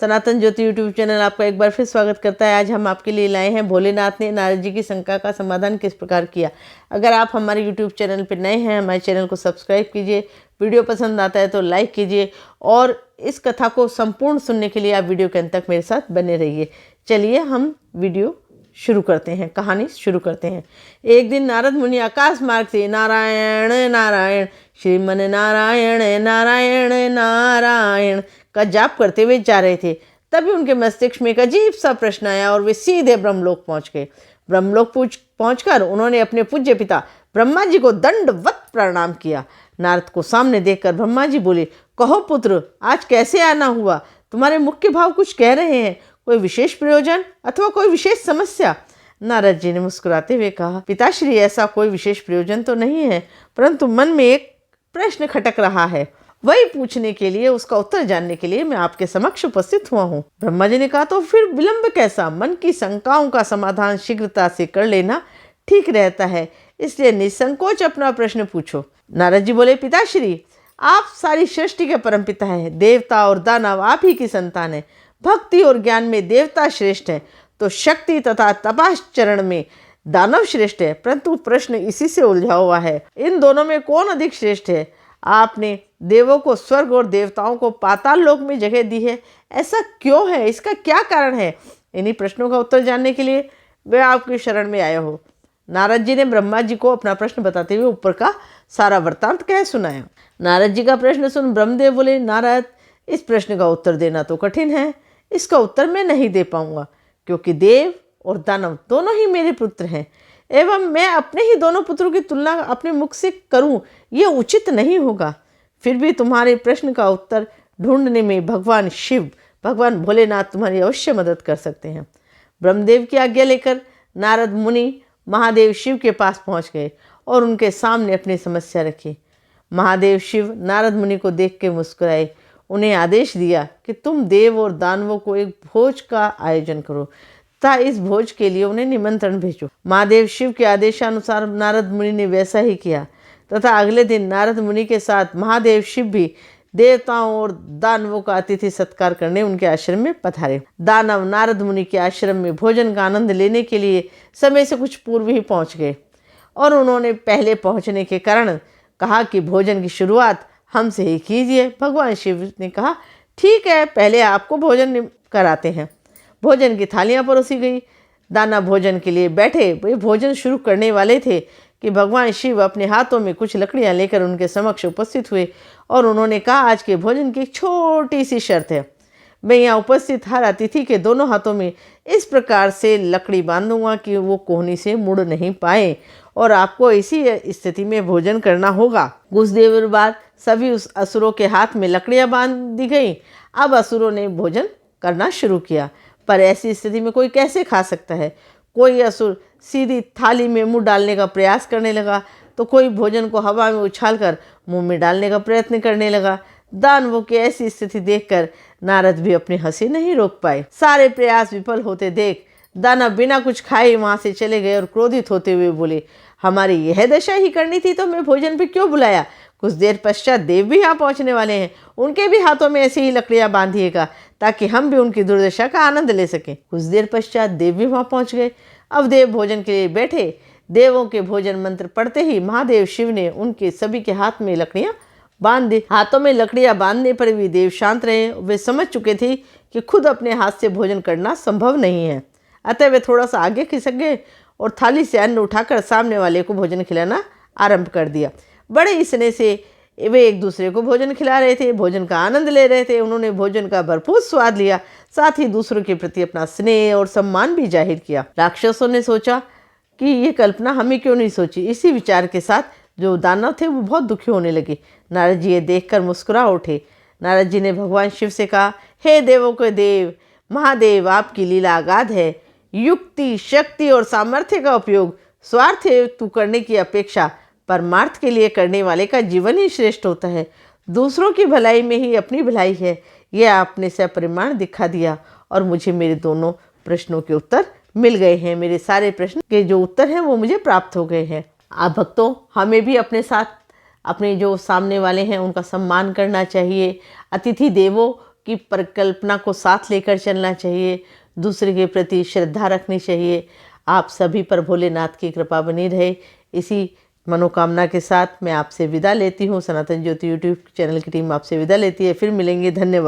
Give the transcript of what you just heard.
सनातन ज्योति YouTube channel आपका एक बार फिर स्वागत करता है। आज हम आपके लिए लाए हैं भोलेनाथ ने नारद जी की शंका का समाधान किस प्रकार किया। अगर आप हमारे यूट्यूब चैनल पर नए हैं, हमारे चैनल को सब्सक्राइब कीजिए। वीडियो पसंद आता है तो लाइक कीजिए और इस कथा को संपूर्ण सुनने के लिए आप वीडियो के अंत तक मेरे साथ बने रहिए। चलिए हम वीडियो शुरू करते हैं, कहानी शुरू करते हैं। एक दिन नारद मुनि आकाश मार्ग से नारायण नारायण श्रीमन नारायण नारायण नारायण का जाप करते हुए जा रहे थे। तभी उनके मस्तिष्क में एक अजीब सा प्रश्न आया और वे सीधे ब्रह्मलोक पहुंच गए। ब्रह्मलोक पहुंचकर उन्होंने अपने पूज्य पिता ब्रह्मा जी को दंडवत प्रणाम किया। नारद को सामने देखकर ब्रह्मा जी बोले, कहो पुत्र, आज कैसे आना हुआ? तुम्हारे मुख के भाव कुछ कह रहे हैं। कोई विशेष प्रयोजन अथवा कोई विशेष समस्या? नारद जी ने मुस्कुराते हुए कहा, पिताश्री, ऐसा कोई विशेष प्रयोजन तो नहीं है, परंतु मन में एक प्रश्न खटक रहा है। वही पूछने के लिए, उसका उत्तर जानने के लिए मैं आपके समक्ष उपस्थित हुआ हूँ। ब्रह्मा जी ने कहा, तो फिर विलंब कैसा? मन की शंकाओं का समाधान शीघ्रता से कर लेना ठीक रहता है, इसलिए निसंकोच अपना प्रश्न पूछो। नारद जी बोले, पिताश्री, आप सारी सृष्टि के परमपिता हैं। देवता और दानव आप ही की संतान है। भक्ति और ज्ञान में देवता श्रेष्ठ है तो शक्ति तथा तपाश्चरण में दानव श्रेष्ठ है, परंतु प्रश्न इसी से उलझा हुआ है, इन दोनों में कौन अधिक श्रेष्ठ है? आपने देवों को स्वर्ग और देवताओं को पाताल लोक में जगह दी है, ऐसा क्यों है? इसका क्या कारण है? इन्हीं प्रश्नों का उत्तर जानने के लिए वे आपकी शरण में आए हो। नारद जी ने ब्रह्मा जी को अपना प्रश्न बताते हुए ऊपर का सारा वृत्तांत कह सुनाया। नारद जी का प्रश्न सुन ब्रह्मदेव बोले, नारद, इस प्रश्न का उत्तर देना तो कठिन है। इसका उत्तर मैं नहीं दे पाऊंगा, क्योंकि देव और दानव दोनों ही मेरे पुत्र हैं, एवं मैं अपने ही दोनों पुत्रों की तुलना अपने मुख से करूं, यह उचित नहीं होगा। फिर भी तुम्हारे प्रश्न का उत्तर ढूंढने में भगवान शिव, भगवान भोलेनाथ तुम्हारी अवश्य मदद कर सकते हैं। ब्रह्मदेव की आज्ञा लेकर नारद मुनि महादेव शिव के पास पहुंच गए और उनके सामने अपनी समस्या रखी। महादेव शिव नारद मुनि को देख के मुस्कुराए, उन्हें आदेश दिया कि तुम देव और दानवों को एक भोज का आयोजन करो तथा इस भोज के लिए उन्हें निमंत्रण भेजो। महादेव शिव के आदेशानुसार नारद मुनि ने वैसा ही किया तथा अगले दिन नारद मुनि के साथ महादेव शिव भी देवताओं और दानवों का अतिथि सत्कार करने उनके आश्रम में पधारे। दानव नारद मुनि के आश्रम में भोजन का आनंद लेने के लिए समय से कुछ पूर्व ही पहुंच गए और उन्होंने पहले पहुंचने के कारण कहा कि भोजन की शुरुआत हमसे ही कीजिए। भगवान शिव ने कहा, ठीक है, पहले आपको भोजन कराते हैं। भोजन की थालियां परोसी गई। दाना भोजन के लिए बैठे। वे भोजन शुरू करने वाले थे कि भगवान शिव अपने हाथों में कुछ लकड़ियां लेकर उनके समक्ष उपस्थित हुए और उन्होंने कहा, आज के भोजन की एक छोटी सी शर्त है। मैं यहाँ उपस्थित हर अतिथि के दोनों हाथों में इस प्रकार से लकड़ी बांधूंगा कि वो कोहनी से मुड़ नहीं पाए और आपको इसी स्थिति में भोजन करना होगा। कुछ देर बाद सभी उस असुरों के हाथ में लकड़ियां बांध दी गई। अब असुरों ने भोजन करना शुरू किया, पर ऐसी स्थिति में कोई कैसे खा सकता है? कोई असुर सीधी थाली में मुंह डालने का प्रयास करने लगा तो कोई भोजन को हवा में उछालकर मुंह में डालने का प्रयत्न करने लगा। दानवों की ऐसी स्थिति देखकर नारद भी अपनी हंसी नहीं रोक पाए। सारे प्रयास विफल होते देख दानव बिना कुछ खाए वहां से चले गए और क्रोधित होते हुए बोले, हमारी यह दशा ही करनी थी तो मैं भोजन पे क्यों बुलाया? कुछ देर पश्चात देव भी यहाँ पहुँचने वाले हैं, उनके भी हाथों में ऐसी ही लकड़ियाँ बांधिएगा ताकि हम भी उनकी दुर्दशा का आनंद ले सकें। कुछ देर पश्चात देव भी वहाँ पहुँच गए। अब देव भोजन के लिए बैठे। देवों के भोजन मंत्र पढ़ते ही महादेव शिव ने उनके सभी के हाथ में लकड़ियाँ बांध दी। हाथों में लकड़ियाँ बांधने पर भी देव शांत रहे। वे समझ चुके थे कि खुद अपने हाथ से भोजन करना संभव नहीं है, अतः वे थोड़ा सा आगे खिसक गए और थाली से अन्न उठाकर सामने वाले को भोजन खिलाना आरंभ कर दिया। बड़े ही स्नेह से वे एक दूसरे को भोजन खिला रहे थे, भोजन का आनंद ले रहे थे। उन्होंने भोजन का भरपूर स्वाद लिया, साथ ही दूसरों के प्रति अपना स्नेह और सम्मान भी जाहिर किया। राक्षसों ने सोचा कि ये कल्पना हमें क्यों नहीं सोची। इसी विचार के साथ जो दानव थे वो बहुत दुखी होने लगे। नारद जी ये देखकर मुस्कुरा उठे। नारद जी ने भगवान शिव से कहा, हे देवों के देव महादेव, आपकी लीला अगाध है। युक्ति, शक्ति और सामर्थ्य का उपयोग स्वार्थ हेतु करने की अपेक्षा परमार्थ के लिए करने वाले का जीवन ही श्रेष्ठ होता है। दूसरों की भलाई में ही अपनी भलाई है, यह आपने सपरिमाण दिखा दिया और मुझे मेरे दोनों प्रश्नों के उत्तर मिल गए हैं। मेरे सारे प्रश्न के जो उत्तर हैं वो मुझे प्राप्त हो गए हैं। आप भक्तों, हमें भी अपने साथ अपने जो सामने वाले हैं उनका सम्मान करना चाहिए। अतिथि देवो की परिकल्पना को साथ लेकर चलना चाहिए, दूसरे के प्रति श्रद्धा रखनी चाहिए। आप सभी पर भोलेनाथ की कृपा बनी रहे, इसी मनोकामना के साथ मैं आपसे विदा लेती हूँ। सनातन ज्योति यूट्यूब चैनल की टीम आपसे विदा लेती है। फिर मिलेंगे। धन्यवाद।